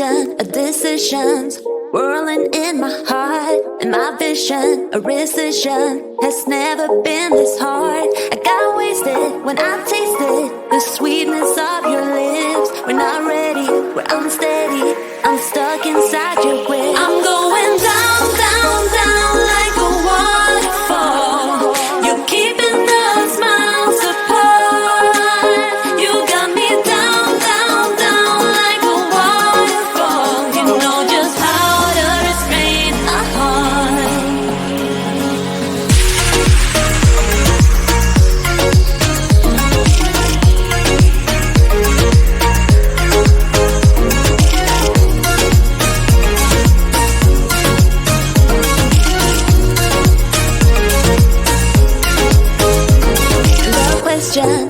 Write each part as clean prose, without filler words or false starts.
ocean of decisions whirling in my heart, and my vision, a rescission, has never been this hard. I got wasted when I tasted the sweetness of your lips. We're not ready, we're unsteady, I'm stuck inside your grip. I'm going down, down, down like a waterfall. You're keeping us miles apart. You got me down, down, down like a waterfall. You know just how to restrain a heart.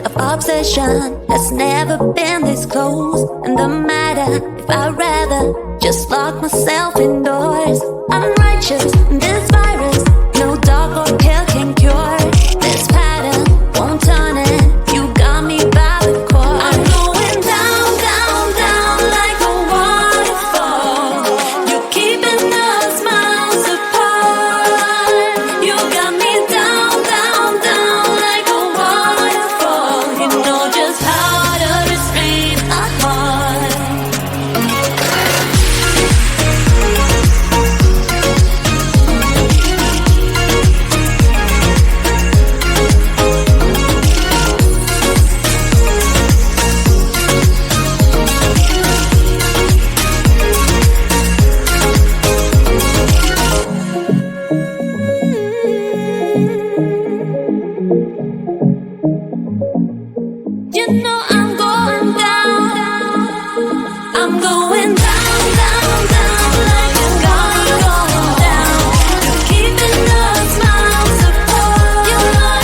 Of obsession has never been this close, and the matter if I'd rather just lock myself indoors. I'm righteous in this virus, no dog or pill can cure this pattern, won't turn it. You got me by the core. I'm going down, down, down like a waterfall. You're keeping us miles apart. You got me down, down, down like a waterfall. You know just how to restrain a heart. You know I'm going down. I'm going down, down, down like a going down. You're keeping us miles apart. You know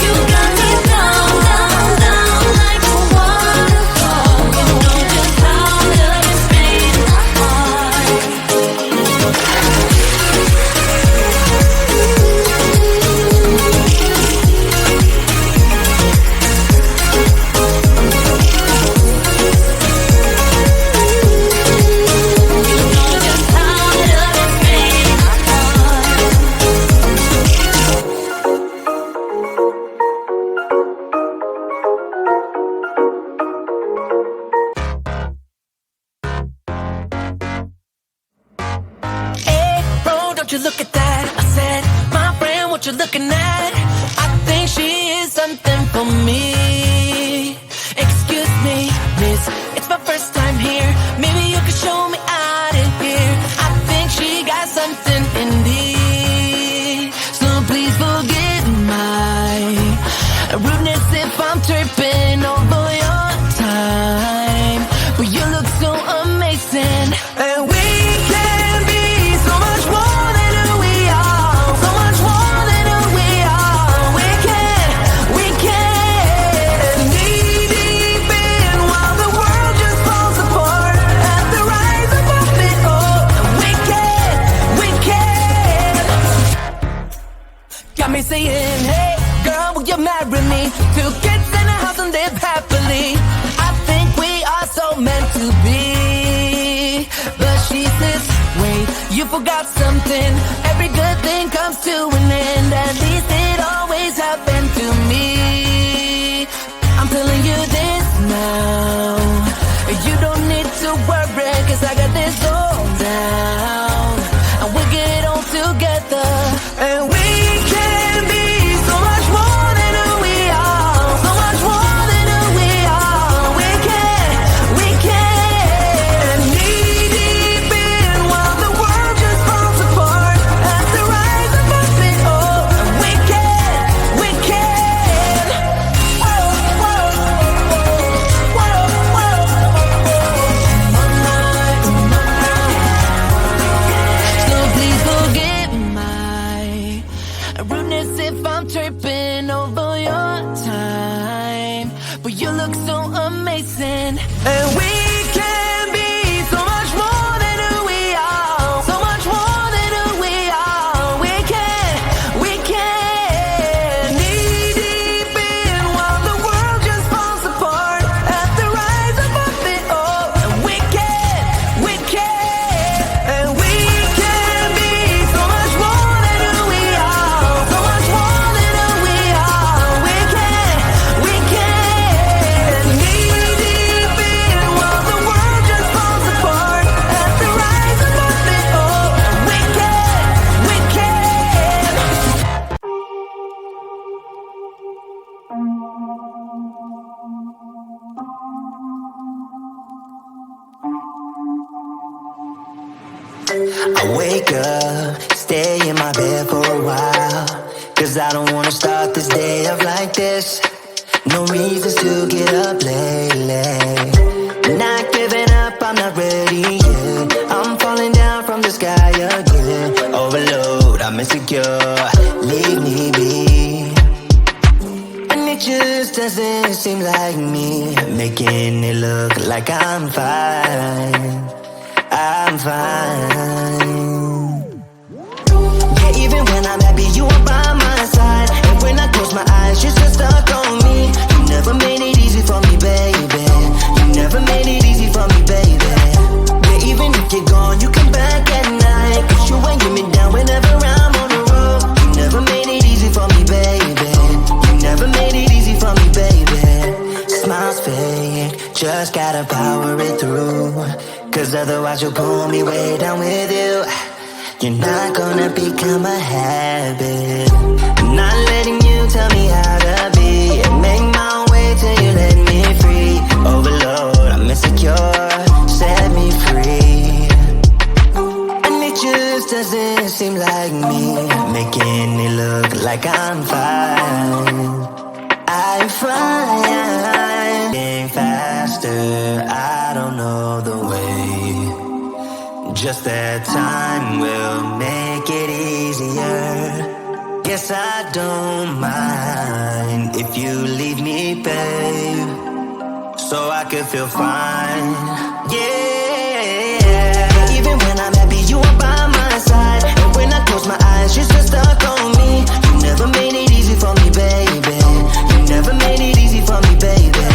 you got me down, down, down like a waterfall. You know just how to restrain a heart. Hey, bro, don't you look at that. I said, my friend, what you looking at? I think she is something for me. Excuse me, miss, it's my first time here. Maybe you could show me out of here. I think she got something in me. So please forgive my rudeness if I'm tripping over your time. But you look so amazing. And we can be so much more than who we are. So much more than who we are. We can knee deep in while the world just falls apart. At the rise above it all. And we can. Got me saying, hey, girl, will you marry me? 2 kids in a house and live happily. I think we are so meant to be. But she says, wait, you forgot something. Every good thing comes to an end. At least it always happened to me. I'm telling you this now. You don't need to worry, 'cause I got this all down. And we get on together. And we can be so much more than who we are. So much more than who we are. We can knee deep in while the world just falls apart. At the rise above it all. And we can. Whoa, whoa, whoa, whoa. So please forgive my rudeness if I'm tripping over your time. But you look so amazing. And we can be so much more than who we are. So much more than who we are. We can knee deep in while the world just falls apart. At the rise above it all. And we can wake up, stay in my bed for a while, 'cause I don't wanna start this day off like this. No reasons to get up lately. Not giving up, I'm not ready yet. I'm falling down from the sky again. Overload, I'm insecure, leave me be. And it just doesn't seem like me, making it look like I'm fine. I'm fine. Yeah, even when I'm happy, you are by my side. And when I close my eyes, you're still stuck on me. You never made it easy for me, baby. You never made it easy for me, baby. Yeah, even if you're gone, you come back at night. 'Cause you ain't get me down whenever I'm on the road. You never made it easy for me, baby. You never made it easy for me, baby. Smiles fake, just gotta power it through. 'Cause otherwise you'll pull me way down with you. You're not gonna become a habit. I'm not letting you tell me how to be. Make my own way till you let me free. Overload, I'm insecure, set me free. And it just doesn't seem like me, making it look like I'm fine. I'm fine. Getting faster, I don't know the way. Just that time will make it easier. Guess I don't mind if you leave me, babe, so I could feel fine. Yeah. Even when I'm happy, you are by my side. And when I close my eyes, you're still stuck on me. You never made it easy for me, baby. You never made it easy for me, baby.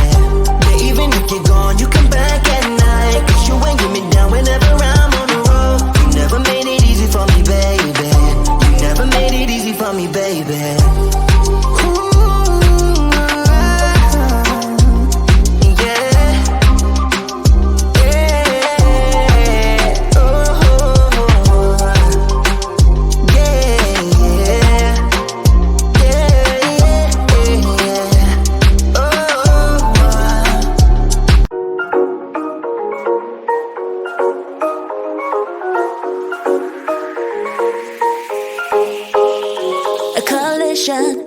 Yeah, even if you're gone, you come back at night. 'Cause you ain't get me down whenever I'm on the road. You never made it easy for me, baby. You never made it easy for me, baby.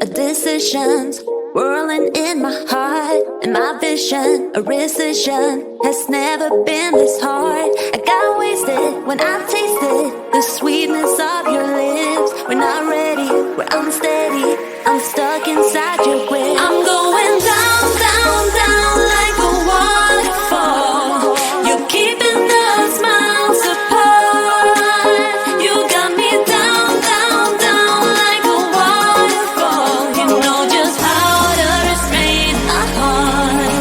Of decisions whirling in my heart, and my vision, a rescission, has never been this hard. I got wasted when I tasted the sweetness of your lips. We're not ready, we're unsteady, I'm stuck inside your web. I'm going down, down, down like a waterfall. You're keeping the smiles apart. You got me down, down, down like a waterfall. You know just how to restrain a heart.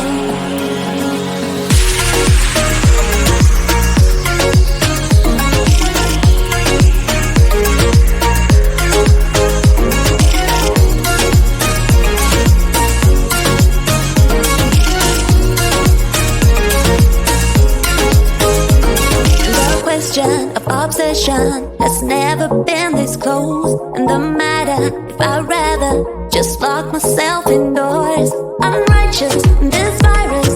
Of obsession has never been this close. And the matter if I'd rather just lock myself indoors. I'm righteous, this virus